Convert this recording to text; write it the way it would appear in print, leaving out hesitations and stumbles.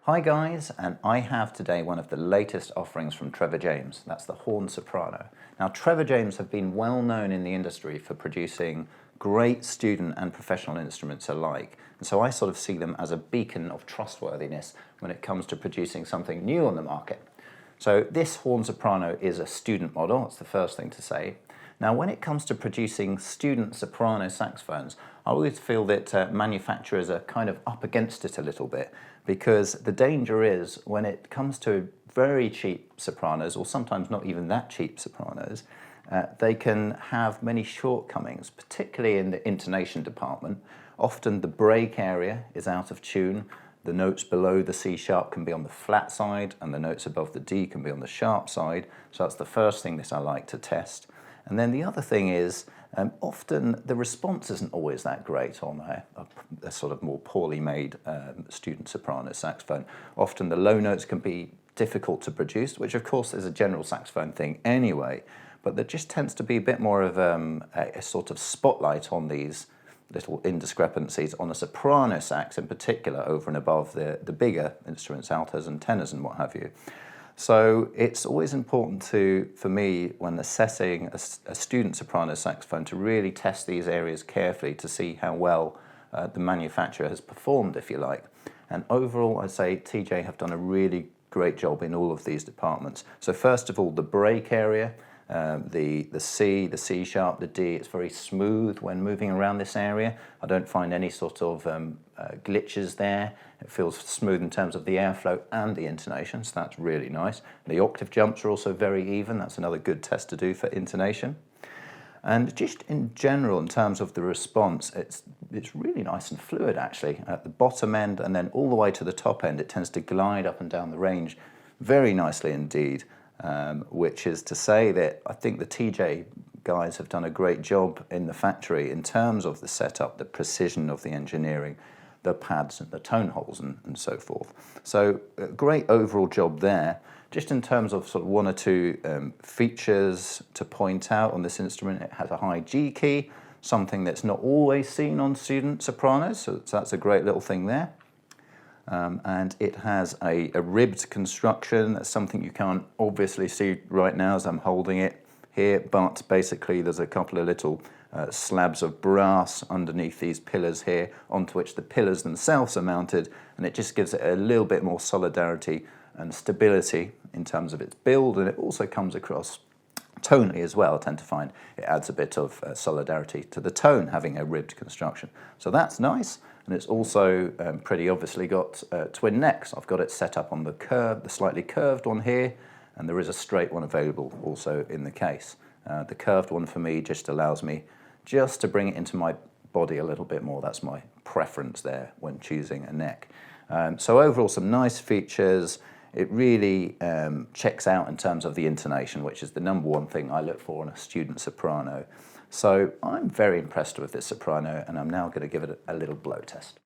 Hi guys, and I have today one of the latest offerings from Trevor James. That's the Horn Soprano. Now Trevor James have been well known in the industry for producing great student and professional instruments alike. And so I sort of see them as a beacon of trustworthiness when it comes to producing something new on the market. So this Horn Soprano is a student model, that's the first thing to say. Now when it comes to producing student soprano saxophones, I always feel that manufacturers are kind of up against it a little bit, because the danger is when it comes to very cheap sopranos, or sometimes not even that cheap sopranos, they can have many shortcomings, particularly in the intonation department. Often the break area is out of tune. The notes below the C sharp can be on the flat side, and the notes above the D can be on the sharp side. So that's the first thing that I like to test. And then the other thing is, often the response isn't always that great on a sort of more poorly made student soprano saxophone. Often the low notes can be difficult to produce, which of course is a general saxophone thing anyway, but there just tends to be a bit more of a sort of spotlight on these little indiscrepancies on a soprano sax in particular, over and above the bigger instruments, altos and tenors and what have you. So it's always important for me, when assessing a student soprano saxophone, to really test these areas carefully to see how well the manufacturer has performed, if you like. And overall, I'd say TJ have done a really great job in all of these departments. So first of all, the break area, the C sharp, the D, it's very smooth when moving around this area. I don't find any sort of glitches there. It feels smooth in terms of the airflow and the intonation, so that's really nice. The octave jumps are also very even. That's another good test to do for intonation. And just in general, in terms of the response, it's really nice and fluid actually. At the bottom end and then all the way to the top end, it tends to glide up and down the range very nicely indeed. Which is to say that I think the TJ guys have done a great job in the factory in terms of the setup, the precision of the engineering, the pads and the tone holes and so forth. So a great overall job there. Just in terms of sort of one or two features to point out on this instrument, it has a high G key, something that's not always seen on student sopranos, so that's a great little thing there. And it has a ribbed construction. That's something you can't obviously see right now as I'm holding it here, but basically there's a couple of little slabs of brass underneath these pillars here, onto which the pillars themselves are mounted, and it just gives it a little bit more solidarity and stability in terms of its build, and it also comes across tonally as well. I tend to find it adds a bit of solidarity to the tone, having a ribbed construction. So that's nice. And it's also pretty obviously got twin necks. I've got it set up on the slightly curved one here, and there is a straight one available also in the case. The curved one for me just allows me just to bring it into my body a little bit more. That's my preference there when choosing a neck. So overall, some nice features. It really checks out in terms of the intonation, which is the number one thing I look for in a student soprano. So I'm very impressed with this soprano, and I'm now going to give it a little blow test.